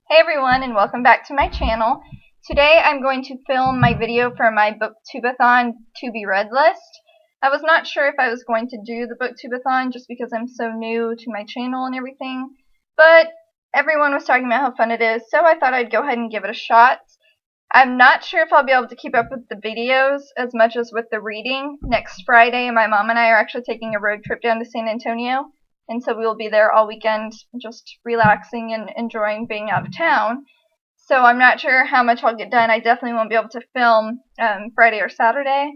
Hey everyone, and welcome back to my channel. Today I'm going to film my video for my Booktubeathon to be read list. I was not sure if I was going to do the Booktubeathon just because I'm so new to my channel and everything, but everyone was talking about how fun it is, so I thought I'd go ahead and give it a shot. I'm not sure if I'll be able to keep up with the videos as much as with the reading. Next Friday, my mom and I are actually taking a road trip down to San Antonio, and so we will be there all weekend just relaxing and enjoying being out of town. So I'm not sure how much I'll get done. I definitely won't be able to film Friday or Saturday,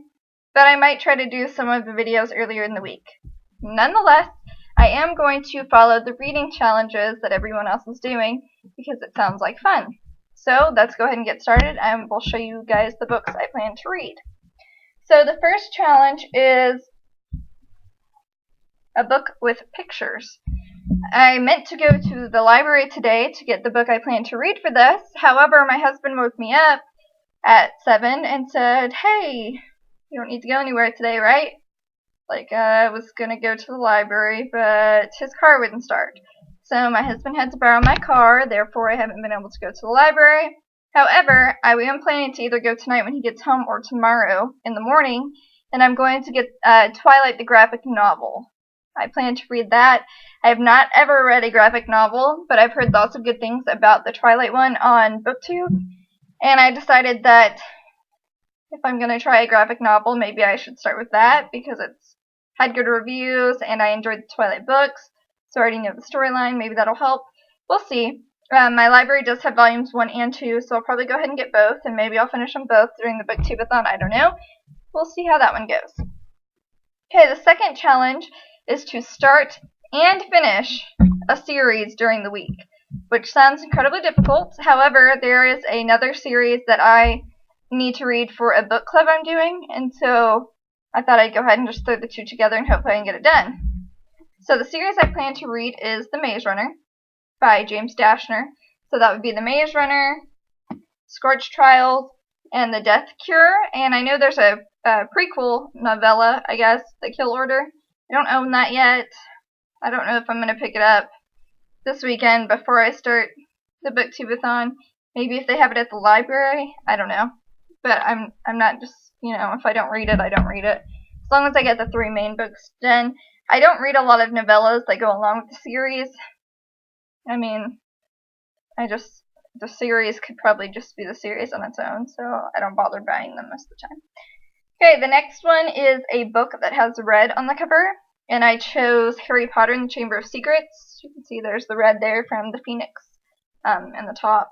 but I might try to do some of the videos earlier in the week. Nonetheless, I am going to follow the reading challenges that everyone else is doing because it sounds like fun. So let's go ahead and get started, and we'll show you guys the books I plan to read. So the first challenge is a book with pictures. I meant to go to the library today to get the book I plan to read for this. However, my husband woke me up at 7 and said, "Hey, you don't need to go anywhere today, right?" Like, I was going to go to the library, but his car wouldn't start. So my husband had to borrow my car, therefore I haven't been able to go to the library. However, I am planning to either go tonight when he gets home or tomorrow in the morning, and I'm going to get Twilight the graphic novel. I plan to read that. I have not ever read a graphic novel, but I've heard lots of good things about the Twilight one on Booktube, and I decided that if I'm going to try a graphic novel, maybe I should start with that because it's had good reviews and I enjoyed the Twilight books, so I already know the storyline. Maybe that'll help. We'll see. My library does have volumes 1 and 2, so I'll probably go ahead and get both, and maybe I'll finish them both during the Booktubeathon. I don't know. We'll see how that one goes. Okay, the second challenge is to start and finish a series during the week, which sounds incredibly difficult. However, there is another series that I need to read for a book club I'm doing, and so I thought I'd go ahead and just throw the two together and hopefully I can get it done. So the series I plan to read is The Maze Runner by James Dashner. So that would be The Maze Runner, Scorch Trials, and The Death Cure. And I know there's a prequel novella, I guess, The Kill Order. I don't own that yet. I don't know if I'm going to pick it up this weekend before I start the Booktubeathon. Maybe if they have it at the library. I don't know. But I'm not just, if I don't read it, I don't read it. As long as I get the 3 main books done. I don't read a lot of novellas that go along with the series. I mean, the series could probably just be the series on its own, so I don't bother buying them most of the time. Okay, the next one is a book that has red on the cover, and I chose Harry Potter and the Chamber of Secrets. You can see there's the red there from the phoenix in the top.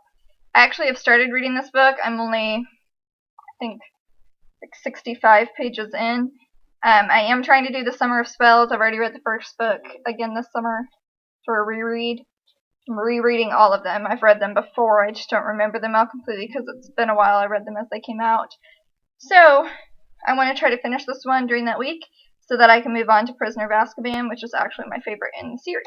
I actually have started reading this book. I'm only, I think, like 65 pages in. I am trying to do the Summer of Spells. I've already read the first book again this summer for a reread. I'm rereading all of them. I've read them before. I just don't remember them all completely because it's been a while. I read them as they came out. So I want to try to finish this one during that week so that I can move on to Prisoner of Azkaban, which is actually my favorite in the series.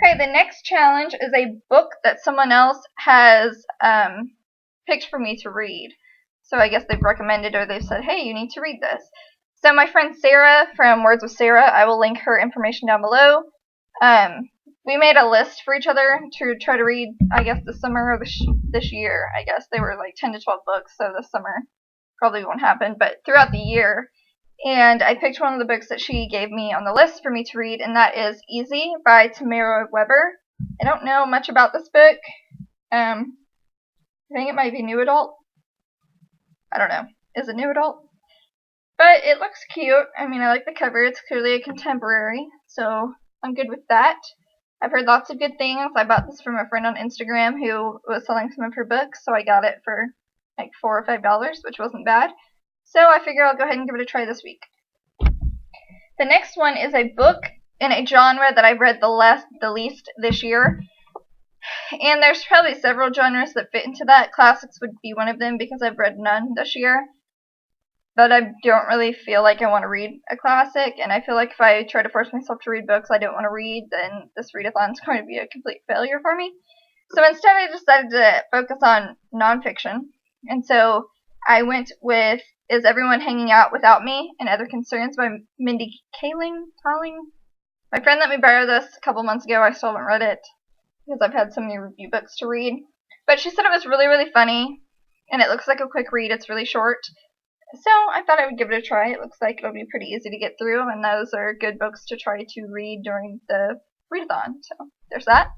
Okay, the next challenge is a book that someone else has picked for me to read. So I guess they've recommended or they've said, hey, you need to read this. So my friend Sarah from Words with Sarah, I will link her information down below. We made a list for each other to try to read, I guess, this summer or this year. I guess they were like 10 to 12 books, so this summer probably won't happen, but throughout the year. And I picked one of the books that she gave me on the list for me to read, and that is Easy by Tamara Weber. I don't know much about this book. I think it might be new adult. I don't know. Is it new adult? But it looks cute. I mean, I like the cover. It's clearly a contemporary, so I'm good with that. I've heard lots of good things. I bought this from a friend on Instagram who was selling some of her books, so I got it for like $4 or $5, which wasn't bad. So I figure I'll go ahead and give it a try this week. The next one is a book in a genre that I've read the least this year. And there's probably several genres that fit into that. Classics would be one of them because I've read none this year. But I don't really feel like I want to read a classic, and I feel like if I try to force myself to read books I don't want to read, then this readathon is going to be a complete failure for me. So instead I decided to focus on nonfiction, and so I went with Is Everyone Hanging Out Without Me and Other Concerns by Mindy Kaling? My friend let me borrow this a couple months ago. I still haven't read it. because I've had so many review books to read. But she said it was really, really funny, and it looks like a quick read. It's really short. So I thought I would give it a try. It looks like it'll be pretty easy to get through, and those are good books to try to read during the readathon. So there's that.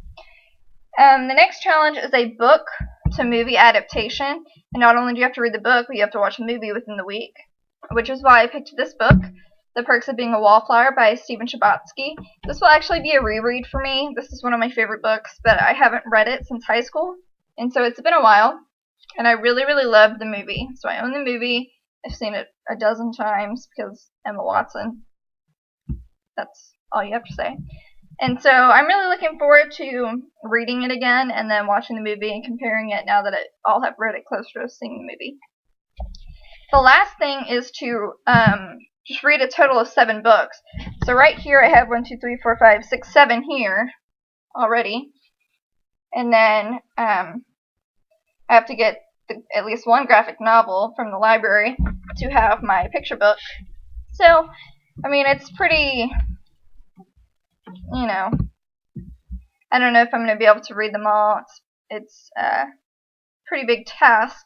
The next challenge is a book to movie adaptation, and not only do you have to read the book, but you have to watch the movie within the week, which is why I picked this book, The Perks of Being a Wallflower by Stephen Chbosky. This will actually be a reread for me. This is one of my favorite books, but I haven't read it since high school, and so it's been a while, and I really, really loved the movie. So I own the movie. I've seen it a dozen times because Emma Watson. That's all you have to say. And so I'm really looking forward to reading it again and then watching the movie and comparing it now that I'll have read it closer to seeing the movie. The last thing is to just read a total of 7 books. So right here I have 1, 2, 3, 4, 5, 6, 7 here already. And then I have to get at least one graphic novel from the library to have my picture book. So, I mean, it's pretty, you know, I don't know if I'm going to be able to read them all. It's a pretty big task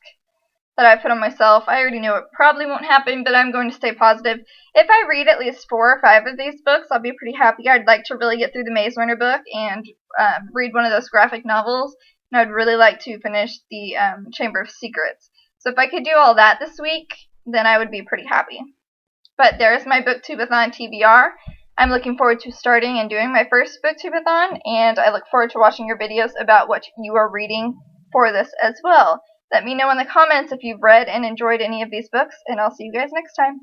that I put on myself. I already know it probably won't happen, but I'm going to stay positive. If I read at least 4 or 5 of these books, I'll be pretty happy. I'd like to really get through the Maze Runner book and read one of those graphic novels, and I'd really like to finish the Chamber of Secrets. So if I could do all that this week, then I would be pretty happy. But there's my Booktubeathon TBR. I'm looking forward to starting and doing my first Booktubeathon, and I look forward to watching your videos about what you are reading for this as well. Let me know in the comments if you've read and enjoyed any of these books, and I'll see you guys next time.